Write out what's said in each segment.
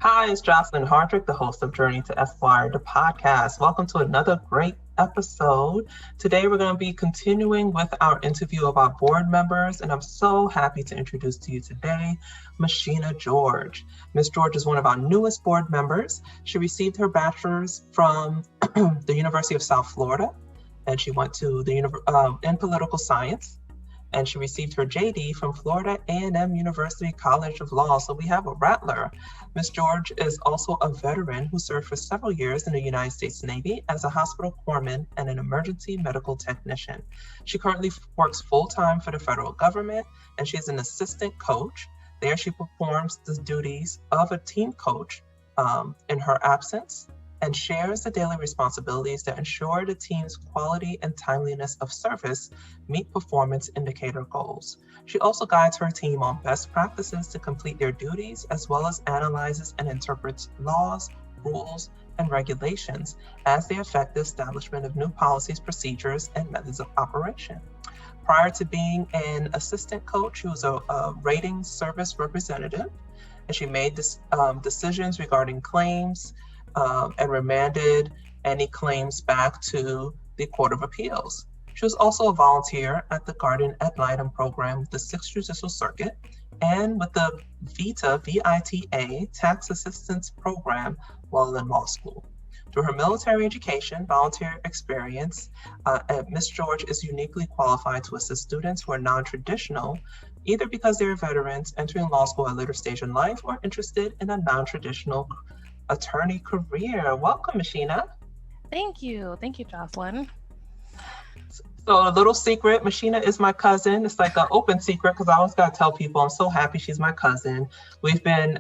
Hi, it's Jocelyn Hardrick, the host of Journey to Esquire, the podcast. Welcome to another great episode. Today, we're going to be continuing with our interview of our board members, and I'm so happy to introduce to you today Michena George. Miss George is one of our newest board members. She received her bachelor's from the University of South Florida, and she went to the in political science. And she received her JD from Florida A&M University College of Law. So we have a rattler. Ms. George is also a veteran who served for several years in the United States Navy as a hospital corpsman and an emergency medical technician. She currently works full-time for the federal government, and she is an assistant coach. There she performs the duties of a team coach in her absence, and shares the daily responsibilities that ensure the team's quality and timeliness of service meet performance indicator goals. She also guides her team on best practices to complete their duties, as well as analyzes and interprets laws, rules, and regulations as they affect the establishment of new policies, procedures, and methods of operation. Prior to being an assistant coach, she was a rating service representative, and she made decisions regarding claims, and remanded any claims back to the Court of Appeals. She was also a volunteer at the Guardian Ad Litem program with the 6th Judicial Circuit and with the VITA Tax Assistance Program while in law school. Through her military education, volunteer experience, Ms. George is uniquely qualified to assist students who are non-traditional, either because they're veterans entering law school at a later stage in life or interested in a non-traditional attorney career. Welcome, Michena. Thank you, Jocelyn. So a little secret, Michena is my cousin. It's like an open secret because I always gotta tell people I'm so happy she's my cousin. We've been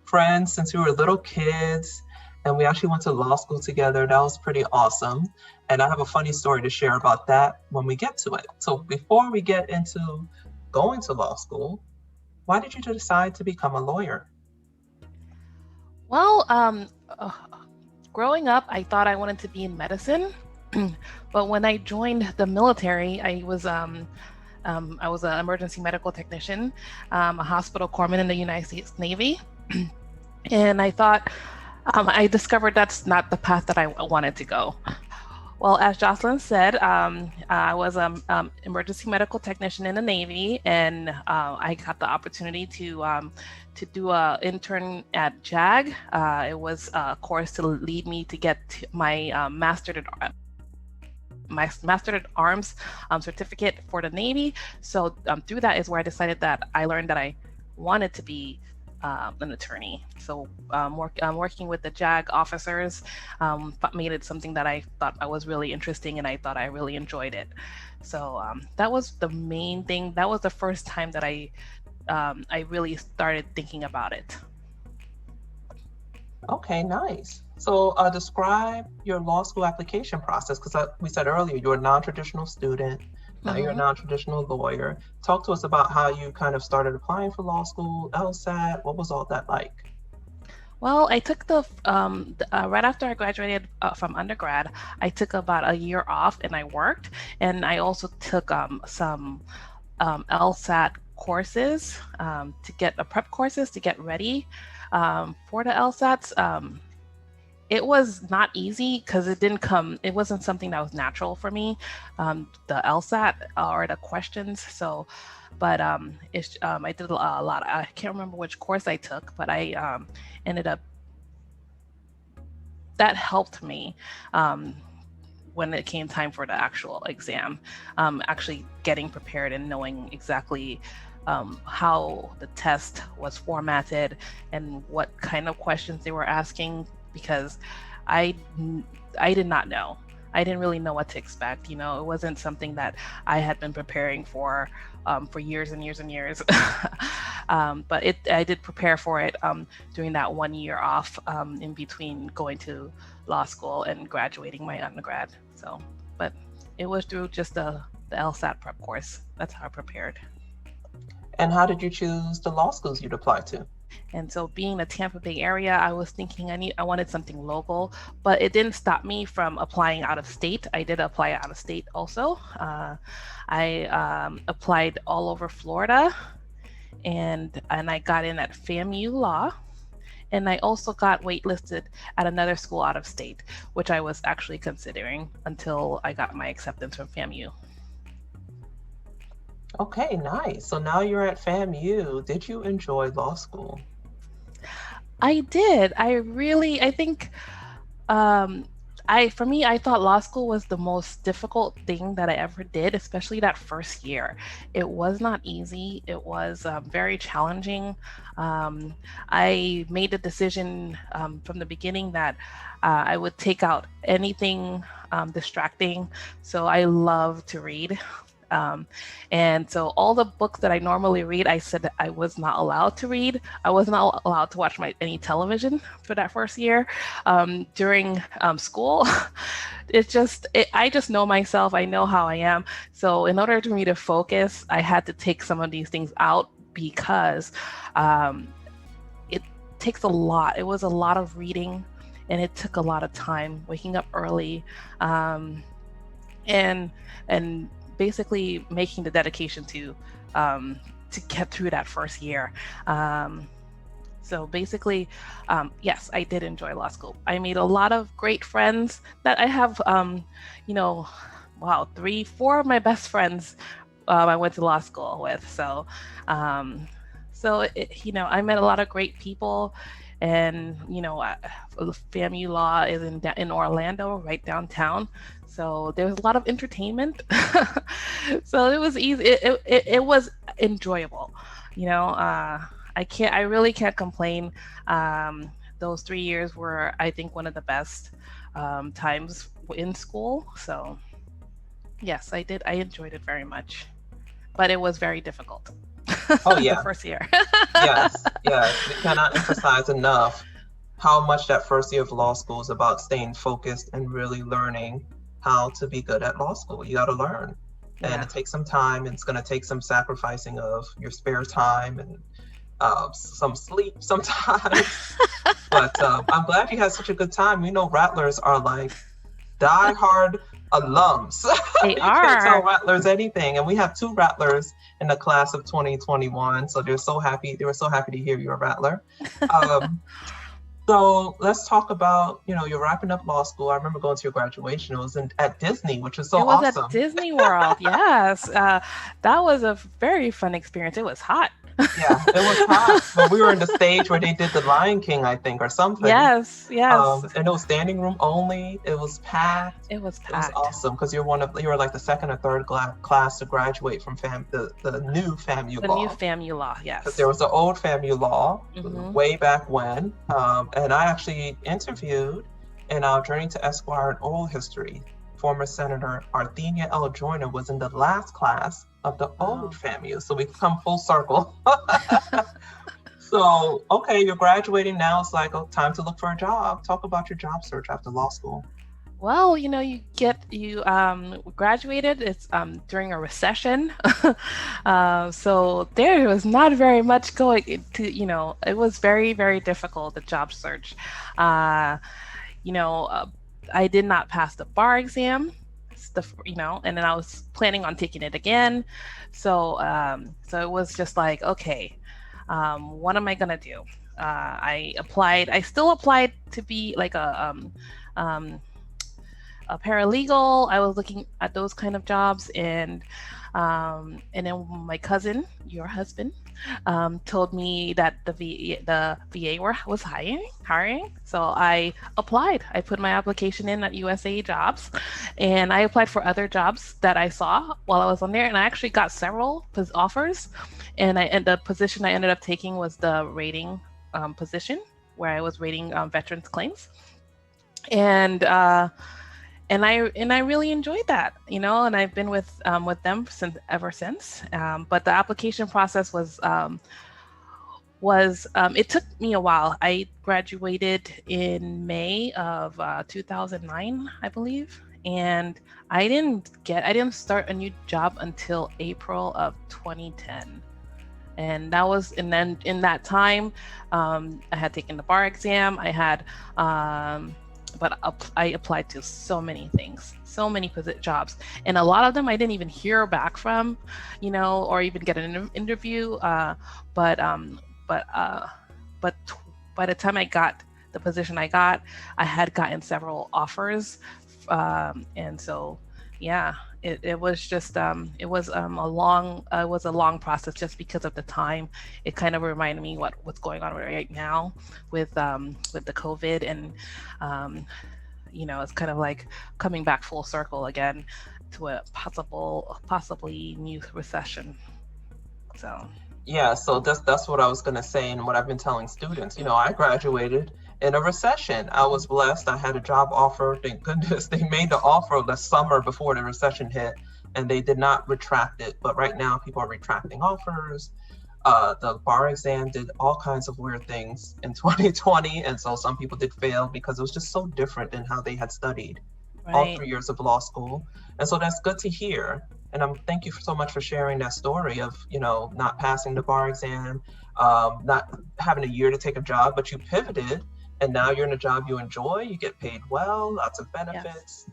friends since we were little kids, and we actually went to law school together. That was pretty awesome. And I have a funny story to share about that when we get to it. So before we get into going to law school, why did you decide to become a lawyer? Well, growing up, I thought I wanted to be in medicine, but when I joined the military, I was an emergency medical technician, a hospital corpsman in the United States Navy, and I thought I discovered that's not the path that I wanted to go. Well, as Jocelyn said, I was an emergency medical technician in the Navy, and I got the opportunity to do an intern at JAG. It was a course to lead me to get my Master at Arms certificate for the Navy. So through that is where I decided that I learned that I wanted to be an attorney. So working with the JAG officers made it something that I thought I was really interesting, and I thought I really enjoyed it. So that was the main thing. That was the first time that I really started thinking about it. Okay, nice. So describe your law school application process, because we said earlier you're a non-traditional student. Now you're a non-traditional lawyer. Talk to us about how you kind of started applying for law school, LSAT. What was all that like? Well, I took right after I graduated from undergrad, I took about a year off and I worked. And I also took some LSAT courses to get prep courses to get ready for the LSATs. It was not easy because it wasn't something that was natural for me, the LSAT or the questions. So, but I did a lot. I can't remember which course I took, but I ended up, that helped me when it came time for the actual exam, actually getting prepared and knowing exactly how the test was formatted and what kind of questions they were asking, because I did not know. I didn't really know what to expect. It wasn't something that I had been preparing for years and years and years. But I did prepare for it during that 1 year off in between going to law school and graduating my undergrad. So, but it was through just the LSAT prep course. That's how I prepared. And how did you choose the law schools you'd apply to? And so being in the Tampa Bay area, I was thinking I wanted something local, but it didn't stop me from applying out of state. I did apply out of state also. I applied all over Florida, and I got in at FAMU Law. And I also got waitlisted at another school out of state, which I was actually considering until I got my acceptance from FAMU. Okay, nice. So now you're at FAMU. Did you enjoy law school? I did. I think um, for me, I thought law school was the most difficult thing that I ever did, especially that first year. It was not easy. It was very challenging. Um, I made the decision from the beginning that I would take out anything distracting. So I love to read. Um, and so all the books that I normally read, I said that I was not allowed to read. I was not allowed to watch any television for that first year. During school, I just know myself. I know how I am. So in order for me to focus, I had to take some of these things out because it takes a lot. It was a lot of reading, and it took a lot of time, waking up early, and basically making the dedication to get through that first year. So basically, yes, I did enjoy law school. I made a lot of great friends that I have, wow, 4 of my best friends I went to law school with. So, I met a lot of great people. And, FAMU Law is in Orlando, right downtown. So there was a lot of entertainment. So it was easy. It was enjoyable. I really can't complain. Those 3 years were, I think, one of the best times in school. So yes, I did. I enjoyed it very much, but it was very difficult. Oh, yeah. The first year. Yes. We cannot emphasize enough how much that first year of law school is about staying focused and really learning how to be good at law school. You got to learn. Yeah. And it takes some time. It's going to take some sacrificing of your spare time and some sleep sometimes. But I'm glad you had such a good time. Rattlers are like die-hard alums. They You are. can't tell Rattlers anything. And we have 2 Rattlers in the class of 2021. So they were so happy to hear you're a Rattler. So let's talk about, you're wrapping up law school. I remember going to your graduation. It was at Disney, which was so awesome. It was at Disney World. Yes. That was a very fun experience. It was hot. Yeah, it was hot. But we were in the stage where they did the Lion King, I think, or something. Yes. And it was standing room only. It was packed. It was It was awesome because you were like the second or third class to graduate from the new FAMU The law. new FAMU law, yes. Because there was the old FAMU law way back when. And I actually interviewed in our Journey to Esquire and Oral History, former Senator Arthenia L. Joyner was in the last class of the old FAMU. So we've come full circle. So, okay, you're graduating now. It's like, time to look for a job. Talk about your job search after law school. Well, you graduated. It's during a recession, so there was not very much going to. It was very, very difficult, the job search. I did not pass the bar exam. And then I was planning on taking it again. So it was just like, okay, what am I gonna do? I still applied to be like a paralegal. I was looking at those kind of jobs, and then my cousin, your husband, told me that the VA was hiring. So I applied. I put my application in at USA Jobs, and I applied for other jobs that I saw while I was on there, and I actually got several offers. And the position I ended up taking was the rating position, where I was rating veterans claims, and I really enjoyed that, and I've been with them ever since. But the application process was it took me a while. I graduated in May of 2009, I believe, and I didn't start a new job until April of 2010. And then in that time, I had taken the bar exam. I had, but I applied to so many things, so many jobs, and a lot of them I didn't even hear back from, or even get an interview. But by the time I got the position I got, I had gotten several offers. And so, yeah, it was just, it was a long process just because of the time. It kind of reminded me what's going on right now with the COVID, and, um, it's kind of like coming back full circle again to a possibly new recession. So, Yeah, so that's what I was going to say, and what I've been telling students. I graduated in a recession. I was blessed. I had a job offer. Thank goodness they made the offer the summer before the recession hit, and they did not retract it. But right now, people are retracting offers. The bar exam did all kinds of weird things in 2020, and so some people did fail because it was just so different than how they had studied all right. 3 years of law school. And so that's good to hear. And thank you so much for sharing that story of, not passing the bar exam, not having a year to take a job, but you pivoted and now you're in a job you enjoy, you get paid well, lots of Yes. benefits.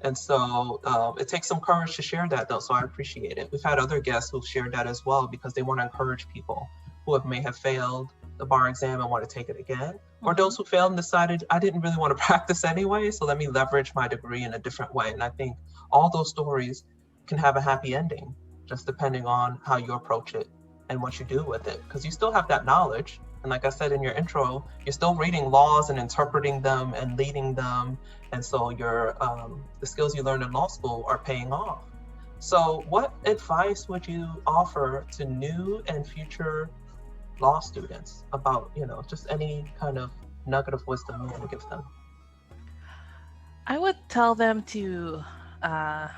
And so it takes some courage to share that, though. So I appreciate it. We've had other guests who've shared that as well because they want to encourage people who may have failed the bar exam and want to take it again, or Mm-hmm. those who failed and decided, I didn't really want to practice anyway, so let me leverage my degree in a different way. And I think all those stories can have a happy ending, just depending on how you approach it and what you do with it, because you still have that knowledge. And like I said in your intro, you're still reading laws and interpreting them and leading them. And so the skills you learned in law school are paying off. So what advice would you offer to new and future law students about, just any kind of nugget of wisdom you want to give them? I would tell them uh,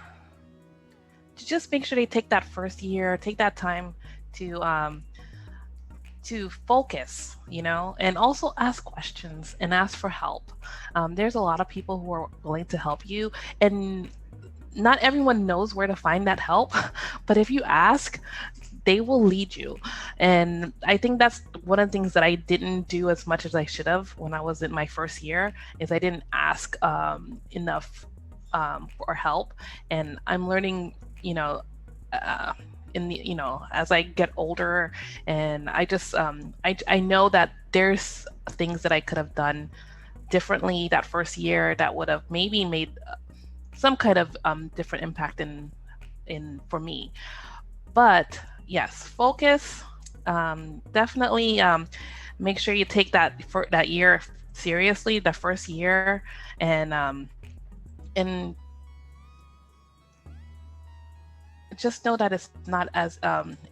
to just make sure they take that first year, take that time to um, to focus, and also ask questions and ask for help. There's a lot of people who are willing to help you, and not everyone knows where to find that help. But if you ask, they will lead you. And I think that's one of the things that I didn't do as much as I should have when I was in my first year, is I didn't ask enough for help. And I'm learning, uh, as I get older, and I just I know that there's things that I could have done differently that first year that would have maybe made some kind of different impact in for me. But yes, focus. Definitely make sure you take that for that year seriously, the first year, and just know that it's not as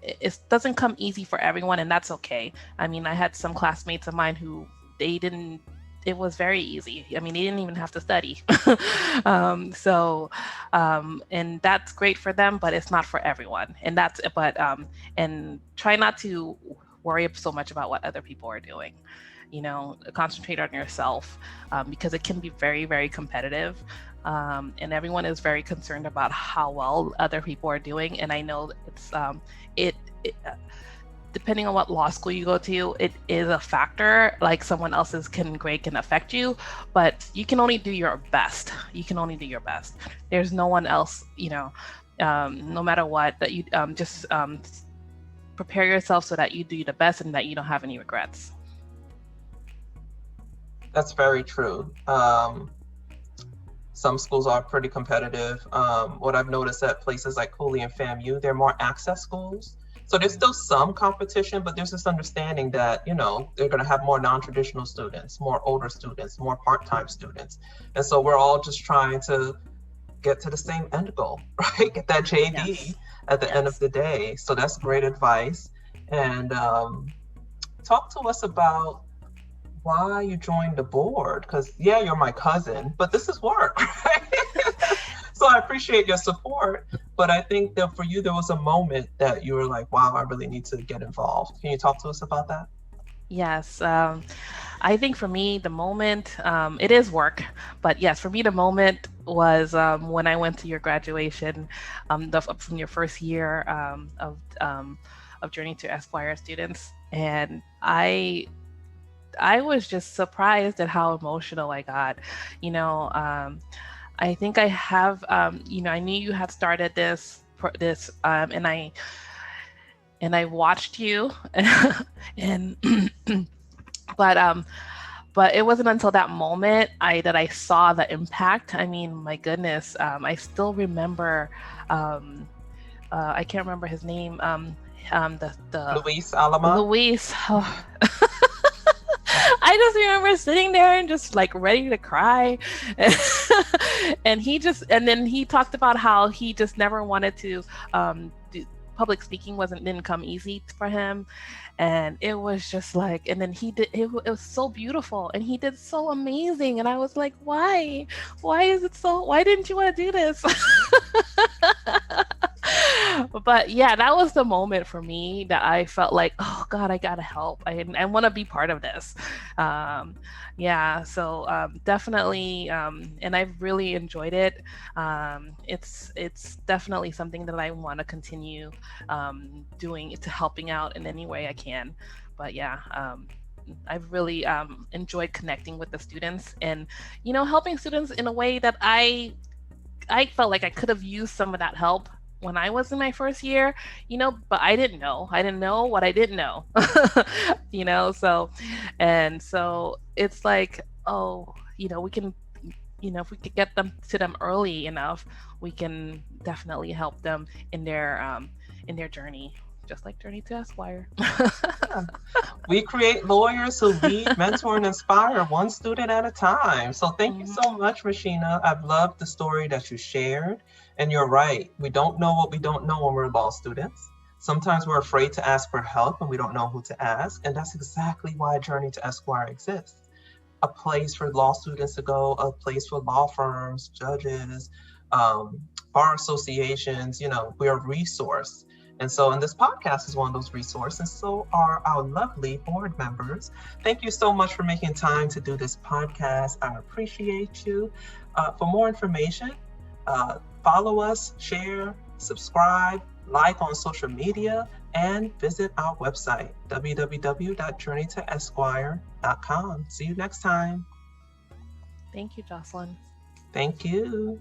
it doesn't come easy for everyone, and that's okay. I mean, I had some classmates of mine who they didn't it was very easy. I mean, they didn't even have to study. So and that's great for them, but it's not for everyone. And try not to worry so much about what other people are doing. Concentrate on yourself, because it can be very, very competitive. And everyone is very concerned about how well other people are doing. And I know it's it, it depending on what law school you go to, it is a factor. Like someone else's grade can affect you, but you can only do your best. You can only do your best. There's no one else, no matter what, that you just prepare yourself so that you do the best and that you don't have any regrets. That's very true. Some schools are pretty competitive. What I've noticed at places like Cooley and FAMU, they're more access schools. So there's still some competition, but there's this understanding that, they're going to have more non-traditional students, more older students, more part-time students. And so we're all just trying to get to the same end goal, right? Get that JD Yes. at the end of Yes. the day. So that's great advice. And talk to us about why you joined the board. Because, yeah, you're my cousin, but this is work, right? So I appreciate your support, but I think that for you, there was a moment that you were like, wow, I really need to get involved. Can you talk to us about that? Yes. I think for me, the moment, it is work, but yes, for me, the moment was when I went to your graduation, from your first year of Journey to Esquire students. And I was just surprised at how emotional I got. You know, I think I have, I knew you had started and I watched you, and But it wasn't until that moment that I saw the impact. I mean, my goodness, I still remember. I can't remember his name. The Luis Alama. Luis. Oh. I just remember sitting there and just like ready to cry. And then he talked about how he just never wanted to do public speaking didn't come easy for him. And it was just like, and then it was so beautiful and he did so amazing. And I was like, why why didn't you want to do this? But yeah, that was the moment for me that I felt like, oh God, I gotta help. I want to be part of this. Yeah, so definitely, and I've really enjoyed it. It's definitely something that I want to continue doing, to helping out in any way I can. But yeah, I've really enjoyed connecting with the students and helping students in a way that I felt like I could have used some of that help when I was in my first year, but I didn't know. I didn't know what I didn't know, so it's like, oh, we can, if we could get them to them early enough, we can definitely help them in their journey, just like Journey to Esquire. Yeah. We create lawyers who lead, mentor, and inspire one student at a time. So thank you so much, Michena. I've loved the story that you shared. And you're right. We don't know what we don't know when we're law students. Sometimes we're afraid to ask for help and we don't know who to ask. And that's exactly why Journey to Esquire exists. A place for law students to go, a place for law firms, judges, bar associations. We're a resource. And so, and this podcast is one of those resources, and so are our lovely board members. Thank you so much for making time to do this podcast. I appreciate you. For more information, follow us, share, subscribe, like on social media, and visit our website, www.journeytoesquire.com. See you next time. Thank you, Jocelyn. Thank you.